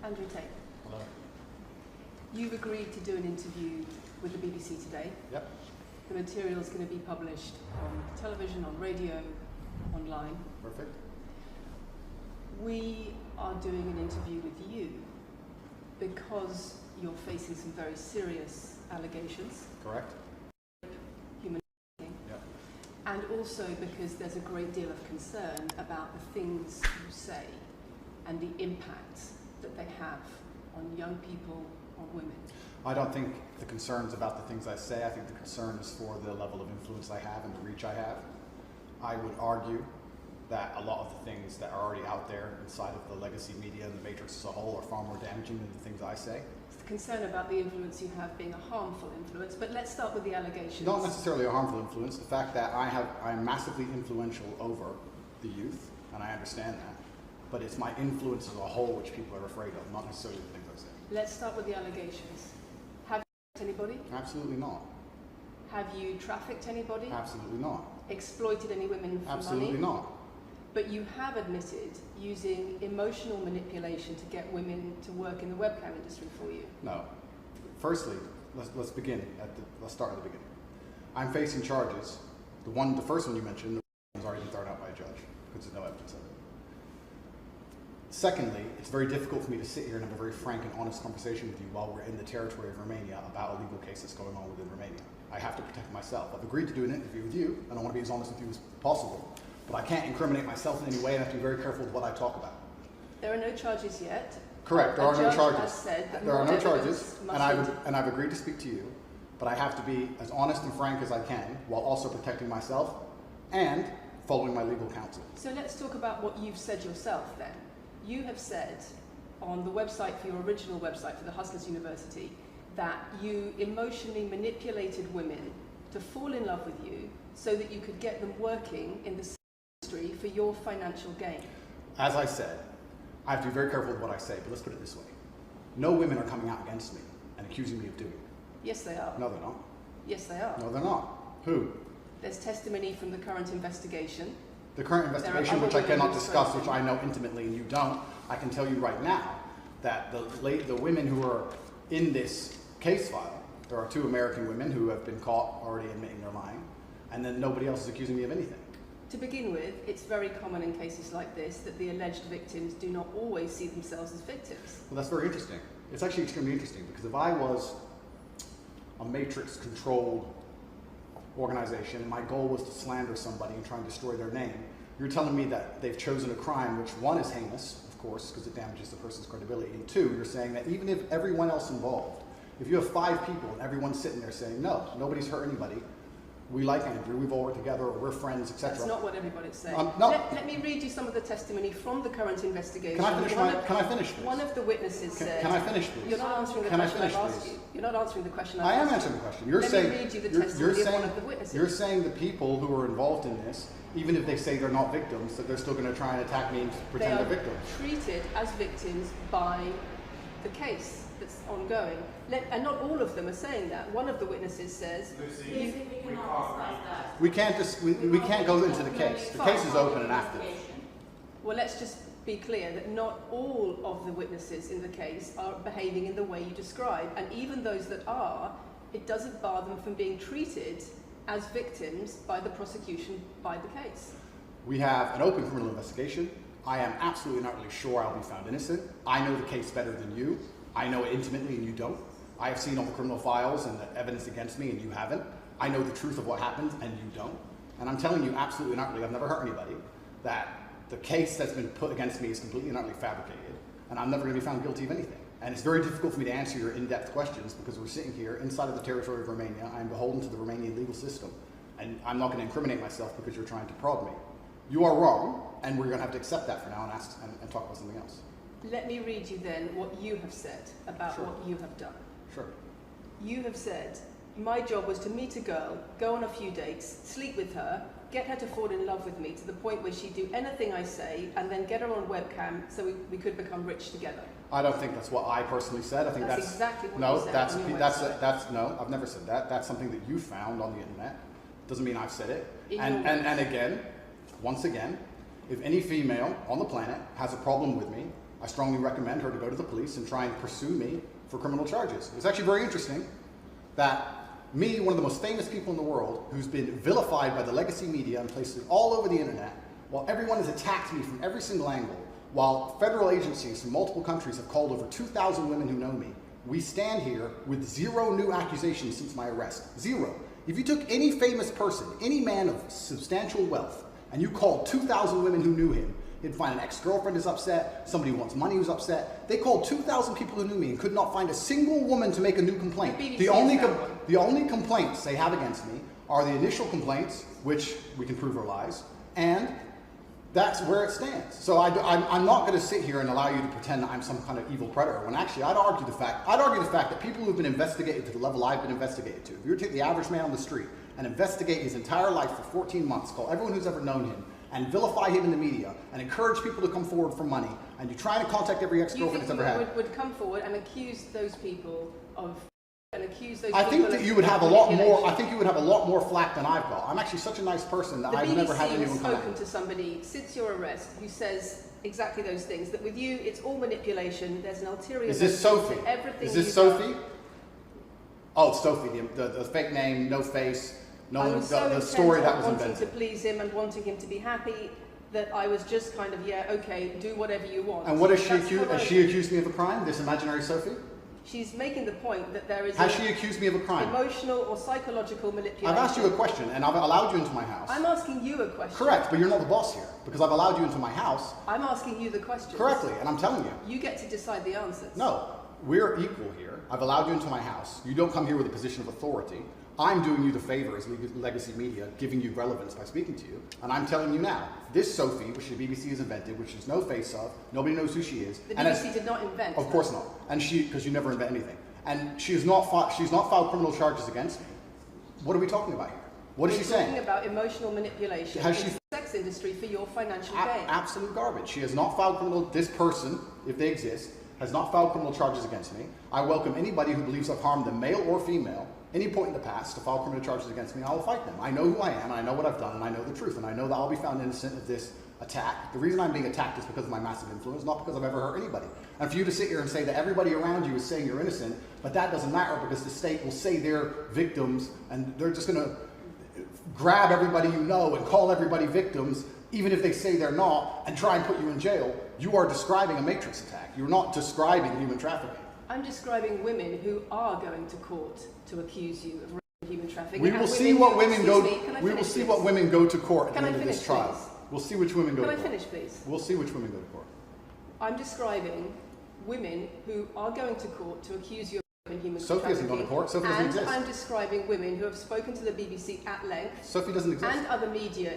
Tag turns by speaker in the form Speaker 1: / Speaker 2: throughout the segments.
Speaker 1: Andrew Tate.
Speaker 2: Hello.
Speaker 1: You've agreed to do an interview with the BBC today.
Speaker 2: Yep.
Speaker 1: The material is going to be published on television, on radio, online.
Speaker 2: Perfect.
Speaker 1: We are doing an interview with you because you're facing some very serious allegations.
Speaker 2: Correct.
Speaker 1: Human trafficking.
Speaker 2: Yep.
Speaker 1: And also because there's a great deal of concern about the things you say and the impact that they have on young people, on women.
Speaker 2: I don't think the concern's about the things I say. I think the concern is for the level of influence I have and the reach I have. I would argue that a lot of the things that are already out there inside of the legacy media and the matrix as a whole are far more damaging than the things I say.
Speaker 1: It's the concern about the influence you have being a harmful influence, but let's start with the allegations.
Speaker 2: Not necessarily a harmful influence. The fact that I'm massively influential over the youth, and I understand that, but it's my influence as a whole which people are afraid of, not necessarily the things I say.
Speaker 1: Let's start with the allegations. Have you trafficked anybody?
Speaker 2: Absolutely not.
Speaker 1: Have you trafficked anybody?
Speaker 2: Absolutely not.
Speaker 1: Exploited any women for
Speaker 2: Absolutely
Speaker 1: money?
Speaker 2: not.
Speaker 1: But you have admitted using emotional manipulation to get women to work in the webcam industry for you.
Speaker 2: No. Firstly, let's begin let's start at the beginning. I'm facing charges. The first one you mentioned, was already been thrown out by a judge because there's no evidence of it. Secondly, it's very difficult for me to sit here and have a very frank and honest conversation with you while we're in the territory of Romania about a legal case that's going on within Romania. I have to protect myself. I've agreed to do an interview with you, and I want to be as honest with you as possible. But I can't incriminate myself in any way, and I have to be very careful with what I talk about.
Speaker 1: There are no charges yet.
Speaker 2: Correct, there are no charges.
Speaker 1: Has said that
Speaker 2: there are no charges,
Speaker 1: and
Speaker 2: I've agreed to speak to you, but I have to be as honest and frank as I can, while also protecting myself and following my legal counsel.
Speaker 1: So let's talk about what you've said yourself then. You have said on the website, for your original website for the Hustlers University, that you emotionally manipulated women to fall in love with you so that you could get them working in the industry for your financial gain.
Speaker 2: As I said, I have to be very careful with what I say, but let's put it this way. No women are coming out against me and accusing me of doing it.
Speaker 1: Yes, they are.
Speaker 2: No, they're not.
Speaker 1: Yes, they are.
Speaker 2: No, they're not. Who?
Speaker 1: There's testimony from the current investigation.
Speaker 2: The current investigation, which I cannot discuss, which I know intimately and you don't, I can tell you right now that the women who are in this case file, there are 2 American women who have been caught already admitting they're lying, and then nobody else is accusing me of anything.
Speaker 1: To begin with, it's very common in cases like this that the alleged victims do not always see themselves as victims.
Speaker 2: Well, that's very interesting. It's actually extremely interesting because if I was a matrix-controlled organization and my goal was to slander somebody and try and destroy their name, you're telling me that they've chosen a crime which, 1, is heinous, of course, because it damages the person's credibility, and 2, you're saying that even if everyone else involved, if you have 5 people and everyone's sitting there saying, no, nobody's hurt anybody, we like Andrew, we've all worked together, or we're friends, etc.
Speaker 1: That's not what everybody's saying.
Speaker 2: No.
Speaker 1: Let me read you some of the testimony from the current investigation.
Speaker 2: Can I finish, please?
Speaker 1: One of the witnesses said...
Speaker 2: Can I finish, please?
Speaker 1: You're not answering the question I've asked you. You're not answering the question I've asked you.
Speaker 2: I am answering the question. Let
Speaker 1: me read you the testimony of one of the witnesses.
Speaker 2: You're saying the people who are involved in this, even if they say they're not victims, that they're still going to try and attack me and pretend they're victims.
Speaker 1: They are treated as victims by the case that's ongoing. And not all of them are saying that. One of the witnesses says...
Speaker 2: We can't go into the case. The case is open and active.
Speaker 1: Well, let's just be clear that not all of the witnesses in the case are behaving in the way you describe. And even those that are, it doesn't bar them from being treated as victims by the prosecution, by the case.
Speaker 2: We have an open criminal investigation. I am absolutely and utterly sure I'll be found innocent. I know the case better than you. I know it intimately and you don't. I have seen all the criminal files and the evidence against me and you haven't. I know the truth of what happened and you don't. And I'm telling you absolutely and utterly, I've never hurt anybody, that the case that's been put against me is completely and utterly fabricated, and I'm never going to be found guilty of anything. And it's very difficult for me to answer your in-depth questions because we're sitting here inside of the territory of Romania. I'm beholden to the Romanian legal system, and I'm not going to incriminate myself because you're trying to prod me. You are wrong, and we're going to have to accept that for now and talk about something else.
Speaker 1: Let me read you then what you have said about what you have done.
Speaker 2: Sure.
Speaker 1: You have said, my job was to meet a girl, go on a few dates, sleep with her, get her to fall in love with me to the point where she'd do anything I say, and then get her on webcam so we could become rich together.
Speaker 2: I don't think that's what I personally said. I think that's
Speaker 1: exactly what
Speaker 2: no,
Speaker 1: you said
Speaker 2: that's no, I've never said that. That's something that you found on the internet. Doesn't mean I've said it. And again, once again, if any female on the planet has a problem with me, I strongly recommend her to go to the police and try and pursue me for criminal charges. It's actually very interesting that me, one of the most famous people in the world, who's been vilified by the legacy media and places all over the internet, while everyone has attacked me from every single angle, while federal agencies from multiple countries have called over 2,000 women who know me, we stand here with 0 new accusations since my arrest. 0. If you took any famous person, any man of substantial wealth, and you called 2,000 women who knew him, you'd find an ex-girlfriend is upset, somebody who wants money who's upset. They called 2,000 people who knew me and could not find a single woman to make a new complaint. The only complaints they have against me are the initial complaints, which we can prove are lies, and that's where it stands. So I'm not going to sit here and allow you to pretend that I'm some kind of evil predator, when actually I'd argue the fact that people who've been investigated to the level I've been investigated to, if you were to take the average man on the street and investigate his entire life for 14 months, call everyone who's ever known him, and vilify him in the media, and encourage people to come forward for money, and you try to contact every ex-girlfriend that's ever had.
Speaker 1: Would come forward and accuse those people of,
Speaker 2: I think that you would have a lot more. I think you would have a lot more flack than I've got. I'm actually such a nice person that I've never had anyone come at me.
Speaker 1: The BBC has spoken to somebody since your arrest who says exactly those things. That with you, it's all manipulation. There's an ulterior.
Speaker 2: Is this Sophie?
Speaker 1: Everything.
Speaker 2: Is this Sophie? Oh, Sophie, the fake name, no face. No, the story that was invented.
Speaker 1: Wanting to please him and wanting him to be happy, that I was just kind of, yeah, okay, do whatever you want.
Speaker 2: And what is she accused? Has she accused me of a crime? This imaginary Sophie?
Speaker 1: She's making the point that there is.
Speaker 2: Has she accused me of a crime?
Speaker 1: Emotional or psychological manipulation.
Speaker 2: I've asked you a question, and I've allowed you into my house.
Speaker 1: I'm asking you a question.
Speaker 2: Correct, but you're not the boss here because I've allowed you into my house.
Speaker 1: I'm asking you the question.
Speaker 2: Correctly, and I'm telling you.
Speaker 1: You get to decide the answers.
Speaker 2: No, we're equal here. I've allowed you into my house. You don't come here with a position of authority. I'm doing you the favor as legacy media, giving you relevance by speaking to you. And I'm telling you now, this Sophie, which the BBC has invented, which there's no face of, nobody knows who she is.
Speaker 1: The BBC did not invent.
Speaker 2: Of course not. And because you never invent anything. And she's not filed criminal charges against me. What are we talking about here? What is she saying?
Speaker 1: Talking about emotional manipulation in the sex industry for your financial gain.
Speaker 2: Absolute garbage. She has not filed criminal, this person, if they exist, has not filed criminal charges against me. I welcome anybody who believes I've harmed them, male or female, any point in the past to file criminal charges against me. I will fight them. I know who I am, and I know what I've done, and I know the truth, and I know that I'll be found innocent of this attack. The reason I'm being attacked is because of my massive influence, not because I've ever hurt anybody. And for you to sit here and say that everybody around you is saying you're innocent, but that doesn't matter because the state will say they're victims, and they're just going to grab everybody you know and call everybody victims, even if they say they're not, and try and put you in jail. You are describing a matrix attack. You're not describing human trafficking.
Speaker 1: I'm describing women who are going to court to accuse you of human trafficking.
Speaker 2: We will see what women go. We will see what women go to court at the end of this trial. We'll see which women go to court.
Speaker 1: Can I finish, please?
Speaker 2: We'll see which women go to court.
Speaker 1: I'm describing women who are going to court to accuse you of human trafficking.
Speaker 2: Sophie hasn't gone to court. Sophie doesn't exist.
Speaker 1: And I'm describing women who have spoken to the BBC at length.
Speaker 2: Sophie doesn't exist.
Speaker 1: And other media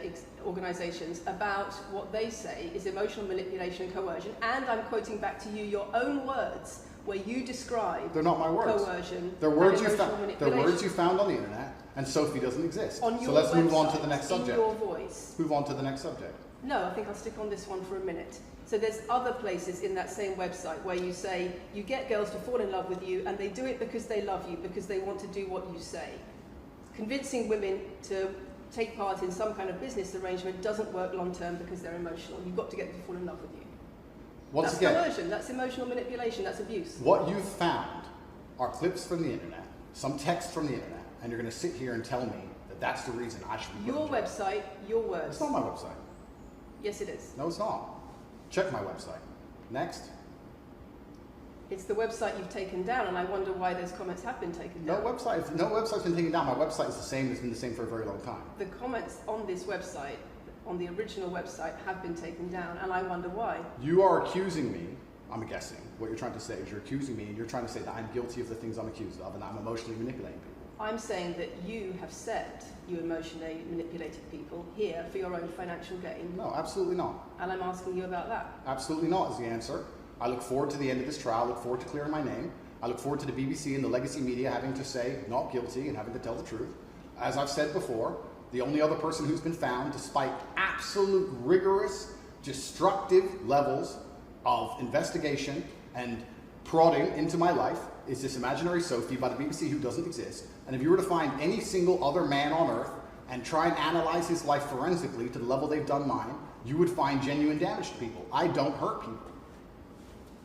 Speaker 1: organisations about what they say is emotional manipulation and coercion. And I'm quoting back to you your own words where you describe.
Speaker 2: They're not my words.
Speaker 1: Coercion.
Speaker 2: They're words you found. They're words you found on the internet, and Sophie doesn't exist.
Speaker 1: On your
Speaker 2: so let's
Speaker 1: website,
Speaker 2: move on to the next subject.
Speaker 1: In your voice.
Speaker 2: Move on to the next subject.
Speaker 1: No, I think I'll stick on this one for a minute. So there's other places in that same website where you say you get girls to fall in love with you and they do it because they love you, because they want to do what you say. Convincing women to take part in some kind of business arrangement doesn't work long term because they're emotional. You've got to get them to fall in love with you. That's coercion, that's emotional manipulation, that's abuse.
Speaker 2: What you've found are clips from the internet, some text from the internet, and you're going to sit here and tell me that that's the reason I should be
Speaker 1: your website, your words.
Speaker 2: It's not my website.
Speaker 1: Yes, it is.
Speaker 2: No, it's not. Check my website. Next.
Speaker 1: It's the website you've taken down, and I wonder why those comments have been taken down.
Speaker 2: No website's been taken down. My website is the same. It's been the same for a very long time.
Speaker 1: The comments on this website, on the original website, have been taken down, and I wonder why.
Speaker 2: You are accusing me, I'm guessing, what you're trying to say is you're accusing me, and you're trying to say that I'm guilty of the things I'm accused of, and I'm emotionally manipulating people.
Speaker 1: I'm saying that you have said you emotionally manipulated people here for your own financial gain.
Speaker 2: No, absolutely not.
Speaker 1: And I'm asking you about that.
Speaker 2: Absolutely not is the answer. I look forward to the end of this trial. I look forward to clearing my name. I look forward to the BBC and the legacy media having to say not guilty and having to tell the truth. As I've said before, the only other person who's been found, despite absolute rigorous, destructive levels of investigation and prodding into my life, is this imaginary Sophie by the BBC who doesn't exist. And if you were to find any single other man on earth and try and analyze his life forensically to the level they've done mine, you would find genuine damage to people. I don't hurt people.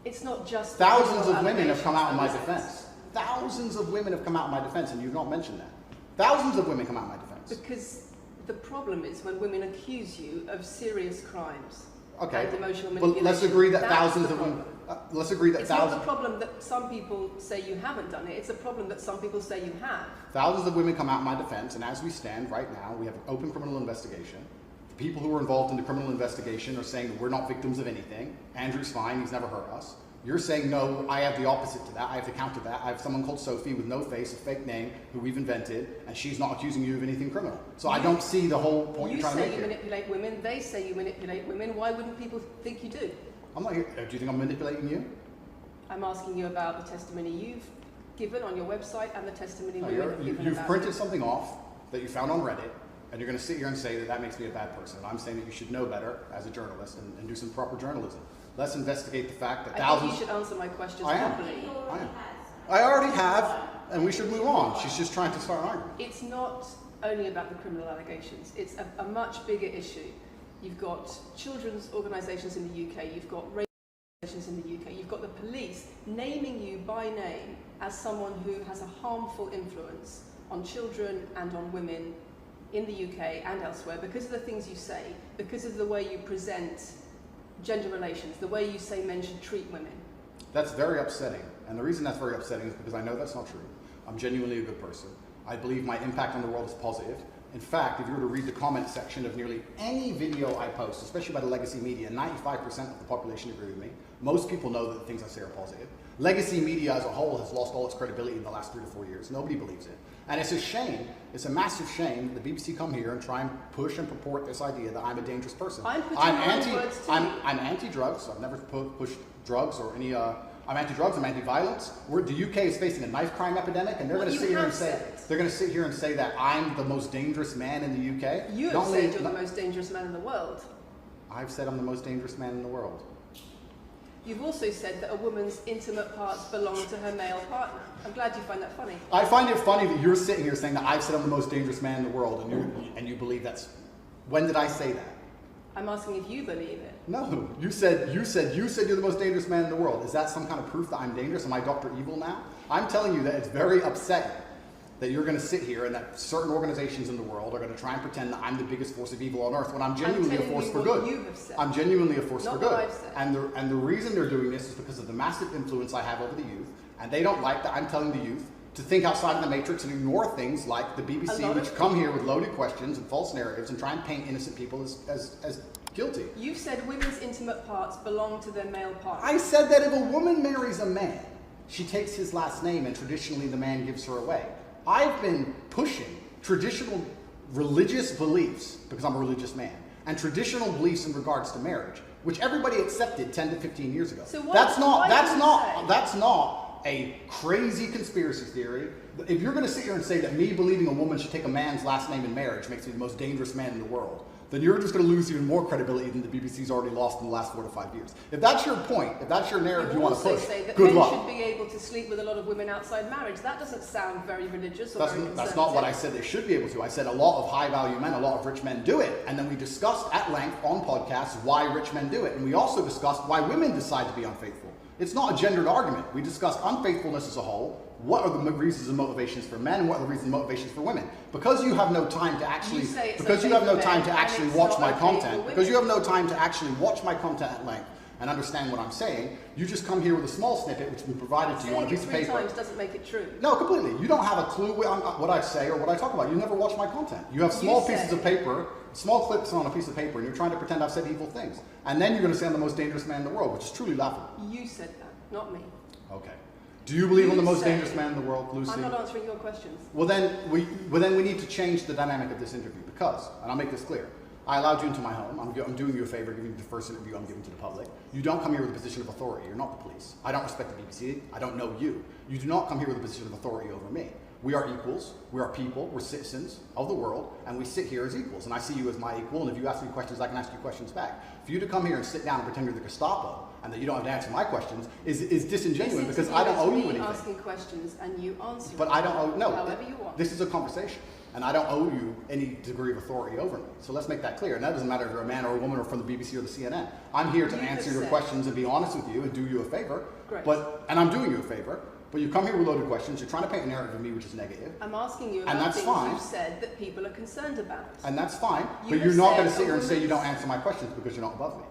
Speaker 1: It's not just
Speaker 2: thousands of women have come out in my
Speaker 1: allegations.
Speaker 2: defense. Thousands of women have come out in my defense, and you've not mentioned that. Thousands of women come out in my defense.
Speaker 1: Because the problem is when women accuse you of serious crimes
Speaker 2: Okay.
Speaker 1: and emotional
Speaker 2: Well,
Speaker 1: manipulation.
Speaker 2: let's agree that
Speaker 1: that's
Speaker 2: thousands
Speaker 1: the
Speaker 2: of women.
Speaker 1: problem.
Speaker 2: Let's agree that
Speaker 1: It's
Speaker 2: thousands.
Speaker 1: not the problem that some people say you haven't done it. It's a problem that some people say you have.
Speaker 2: Thousands of women come out in my defense, and as we stand right now, we have an open criminal investigation. The people who are involved in the criminal investigation are saying that we're not victims of anything. Andrew's fine, he's never hurt us. You're saying, no, I have the opposite to that. I have to counter that. I have someone called Sophie with no face, a fake name, who we've invented, and she's not accusing you of anything criminal. So I don't see the whole point you're trying to make
Speaker 1: You say you
Speaker 2: here.
Speaker 1: manipulate women, they say you manipulate women. Why wouldn't people think you do?
Speaker 2: I'm not here. Do you think I'm manipulating you?
Speaker 1: I'm asking you about the testimony you've given on your website and the testimony
Speaker 2: No,
Speaker 1: women have given
Speaker 2: you've
Speaker 1: about
Speaker 2: printed
Speaker 1: you.
Speaker 2: something off that you found on Reddit, and you're going to sit here and say that that makes me a bad person. And I'm saying that you should know better as a journalist and do some proper journalism. Let's investigate the fact that
Speaker 1: I
Speaker 2: thousands...
Speaker 1: think you should answer my questions
Speaker 2: I am.
Speaker 1: properly.
Speaker 2: I am. I already have, and we should move on. She's just trying to start an argument.
Speaker 1: It's not only about the criminal allegations. It's a much bigger issue. You've got children's organisations in the UK, you've got race organisations in the UK, you've got the police naming you by name as someone who has a harmful influence on children and on women in the UK and elsewhere because of the things you say, because of the way you present gender relations, the way you say men should treat women.
Speaker 2: That's very upsetting. And the reason that's very upsetting is because I know that's not true. I'm genuinely a good person. I believe my impact on the world is positive. In fact, if you were to read the comment section of nearly any video I post, especially by the legacy media, 95% of the population agree with me. Most people know that the things I say are positive. Legacy media as a whole has lost all its credibility in the last 3 to 4 years. Nobody believes it. And it's a shame, it's a massive shame that the BBC come here and try and push and purport this idea that I'm a dangerous person.
Speaker 1: I'm putting my own words to you.
Speaker 2: I'm anti-drugs. I've never pushed drugs or any... I'm anti-drugs. I'm anti-violence. The UK is facing a knife crime epidemic, and they're going to sit here and say that I'm the most dangerous man in the UK.
Speaker 1: You have said you're the most dangerous man in the world.
Speaker 2: I've said I'm the most dangerous man in the world.
Speaker 1: You've also said that a woman's intimate parts belong to her male partner. I'm glad you find that funny.
Speaker 2: I find it funny that you're sitting here saying that I've said I'm the most dangerous man in the world, and you believe that's... When did I say that?
Speaker 1: I'm asking if you believe it.
Speaker 2: No, you said you're the most dangerous man in the world. Is that some kind of proof that I'm dangerous? Am I Dr. Evil now? I'm telling you that it's very upsetting that you're going to sit here and that certain organizations in the world are going to try and pretend that I'm the biggest force of evil on earth when I'm genuinely a force for good.
Speaker 1: You have said.
Speaker 2: I'm genuinely a force for good.
Speaker 1: Not what I've said.
Speaker 2: And the reason they're doing this is because of the massive influence I have over the youth, and they don't like that I'm telling the youth to think outside of the matrix and ignore things like the BBC, which come here with loaded questions and false narratives and try and paint innocent people as guilty.
Speaker 1: You've said women's intimate parts belong to their male partner.
Speaker 2: I said that if a woman marries a man, she takes his last name and traditionally the man gives her away. I've been pushing traditional religious beliefs, because I'm a religious man, and traditional beliefs in regards to marriage, which everybody accepted 10 to 15 years ago.
Speaker 1: So
Speaker 2: that's not a crazy conspiracy theory. If you're going to sit here and say that me believing a woman should take a man's last name in marriage makes me the most dangerous man in the world, then you're just going to lose even more credibility than the BBC's already lost in the last 4 to 5 years. If that's your point, if that's your narrative you want to push,
Speaker 1: say that
Speaker 2: good
Speaker 1: men
Speaker 2: luck.
Speaker 1: should be able to sleep with a lot of women outside marriage. That doesn't sound very religious or very conservative.
Speaker 2: That's not what I said they should be able to. I said a lot of high-value men, a lot of rich men do it. And then we discussed at length on podcasts why rich men do it. And we also discussed why women decide to be unfaithful. It's not a gendered argument. We discussed unfaithfulness as a whole. What are the reasons and motivations for men, and what are the reasons and motivations for women? Because you have no time to actually, watch my content, because you have no time to actually watch my content at length and understand what I'm saying, you just come here with a small snippet which has been provided to you on a piece of paper.
Speaker 1: 3 times doesn't make it true.
Speaker 2: No, completely. You don't have a clue what I say or what I talk about. You never watch my content. You have small pieces of paper, small clips on a piece of paper, and you're trying to pretend I've said evil things. And then you're going to say I'm the most dangerous man in the world, which is truly laughable.
Speaker 1: You said that, not me.
Speaker 2: Okay. Do you believe I'm the most dangerous man in the world, Lucy?
Speaker 1: I'm not answering your questions.
Speaker 2: Well then we need to change the dynamic of this interview because, and I'll make this clear, I allowed you into my home. I'm doing you a favor, giving you the first interview I'm giving to the public. You don't come here with a position of authority. You're not the police. I don't respect the BBC. I don't know you. You do not come here with a position of authority over me. We are equals. We are people. We're citizens of the world, and we sit here as equals. And I see you as my equal, and if you ask me questions, I can ask you questions back. For you to come here and sit down and pretend you're the Gestapo and that you don't have to answer my questions is disingenuous because I don't owe you anything.
Speaker 1: Asking questions and you answer.
Speaker 2: But I don't owe, no,
Speaker 1: however you want.
Speaker 2: This is a conversation, and I don't owe you any degree of authority over me. So let's make that clear. And that doesn't matter if you're a man or a woman or from the BBC or the CNN. I'm here to answer your questions and be honest with you and do you a favor.
Speaker 1: Great.
Speaker 2: And I'm doing you a favor. But you come here with loaded questions. You're trying to paint a narrative of me which is negative.
Speaker 1: I'm asking you about things you've said that people are concerned about.
Speaker 2: And that's fine. But you're not going to sit here and say you don't answer my questions because you're not above me.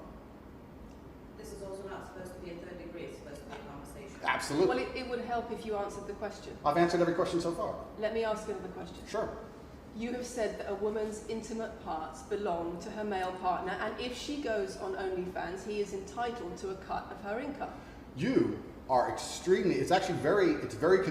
Speaker 3: This is also not supposed to be a third degree. It's supposed to be a conversation.
Speaker 2: Absolutely.
Speaker 1: Well, it would help if you answered the question.
Speaker 2: I've answered every question so far.
Speaker 1: Let me ask you another question.
Speaker 2: Sure.
Speaker 1: You have said that a woman's intimate parts belong to her male partner, and if she goes on OnlyFans, he is entitled to a cut of her income.
Speaker 2: You are extremely, it's very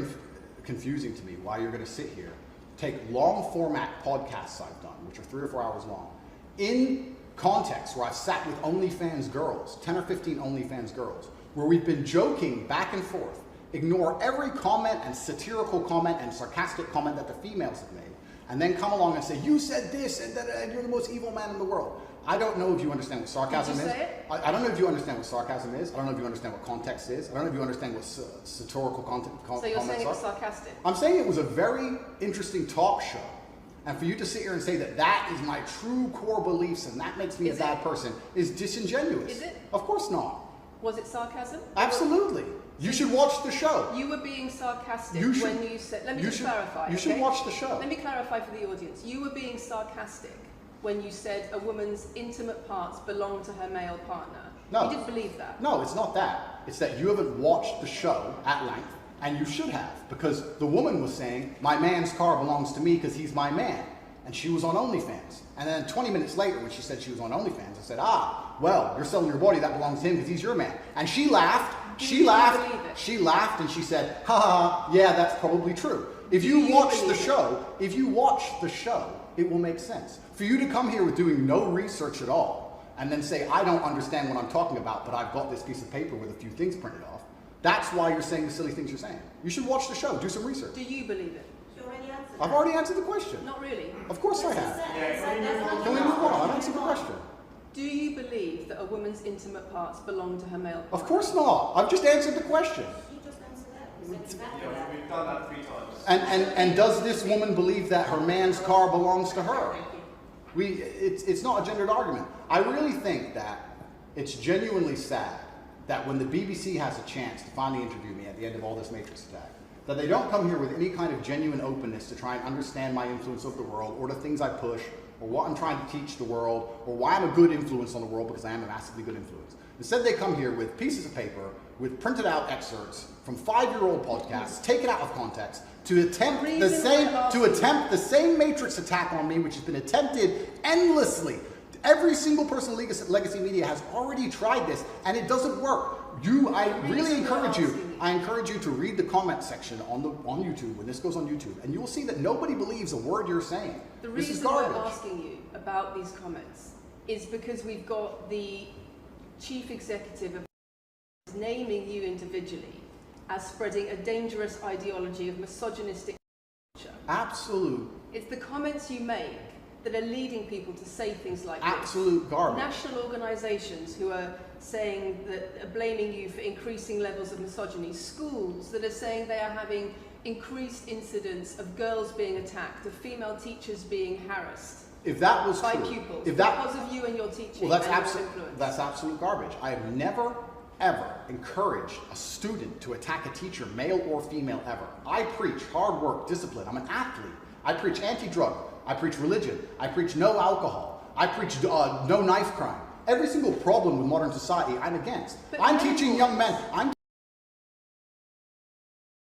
Speaker 2: confusing to me why you're going to sit here, take long format podcasts I've done, which are 3 or 4 hours long, in context where I've sat with OnlyFans girls, 10 or 15 OnlyFans girls, where we've been joking back and forth, ignore every comment and satirical comment and sarcastic comment that the females have made, and then come along and say, you said this, and you're the most evil man in the world. I don't know if you understand what sarcasm is. I don't know if you understand what sarcasm is. I don't know if you understand what context is. I don't know if you understand what satirical comments are.
Speaker 1: So you're saying it was sarcastic?
Speaker 2: I'm saying it was a very interesting talk show. And for you to sit here and say that that is my true core beliefs and that makes me a bad person is disingenuous.
Speaker 1: Is it?
Speaker 2: Of course not.
Speaker 1: Was it sarcasm?
Speaker 2: Absolutely. You should watch the show.
Speaker 1: You were being sarcastic when you said, let me just clarify.
Speaker 2: You should watch the show.
Speaker 1: Let me clarify for the audience. You were being sarcastic when you said a woman's intimate parts belong to her male partner.
Speaker 2: No.
Speaker 1: You didn't believe that.
Speaker 2: No, it's not that. It's that you haven't watched the show at length, and you should have, because the woman was saying, my man's car belongs to me because he's my man. And she was on OnlyFans. And then 20 minutes later, when she said she was on OnlyFans, I said, well, you're selling your body, that belongs to him because he's your man. And she laughed, she laughed, and she said, yeah, that's probably true. If you watch the show, it will make sense. For you to come here with doing no research at all, and then say, I don't understand what I'm talking about, but I've got this piece of paper with a few things printed off, that's why you're saying the silly things you're saying. You should watch the show, do some research.
Speaker 1: Do you believe it?
Speaker 3: You already answered
Speaker 2: I've already answered the question.
Speaker 1: Not really.
Speaker 2: Of course I have.
Speaker 3: Can
Speaker 2: we move on? I've answered the question.
Speaker 1: Do you believe that a woman's intimate parts belong to her male partner?
Speaker 2: Of course not. I've just answered the question.
Speaker 3: You just answered that. You said exactly that.
Speaker 4: We've done that 3 times.
Speaker 2: And does this woman believe that her man's car belongs to her? It's not a gendered argument. I really think that it's genuinely sad that when the BBC has a chance to finally interview me at the end of all this Matrix attack, that they don't come here with any kind of genuine openness to try and understand my influence over the world, or the things I push, or what I'm trying to teach the world, or why I'm a good influence on the world, because I am a massively good influence. Instead, they come here with pieces of paper, with printed out excerpts from 5-year-old podcasts, taken out of context, to attempt the same Matrix attack on me, which has been attempted endlessly. Every single person in legacy media has already tried this, and it doesn't work. I really encourage you. I encourage you to read the comment section on YouTube when this goes on YouTube, and you will see that nobody believes a word you're saying.
Speaker 1: The reason I'm asking you about these comments is because we've got the chief executive of naming you individually as spreading a dangerous ideology of misogynistic culture.
Speaker 2: Absolute.
Speaker 1: It's the comments you make that are leading people to say things like
Speaker 2: absolute
Speaker 1: this.
Speaker 2: Garbage.
Speaker 1: National organisations who are saying that are blaming you for increasing levels of misogyny. Schools that are saying they are having increased incidents of girls being attacked, of female teachers being harassed.
Speaker 2: If that was
Speaker 1: by
Speaker 2: true,
Speaker 1: pupils, because of you and your teaching.
Speaker 2: Well,
Speaker 1: influence.
Speaker 2: That's absolute garbage. I have never, ever encouraged a student to attack a teacher, male or female, ever. I preach hard work, discipline. I'm an athlete. I preach anti-drug. I preach religion. I preach no alcohol. I preach no knife crime. Every single problem with modern society, I'm against. I'm teaching young men.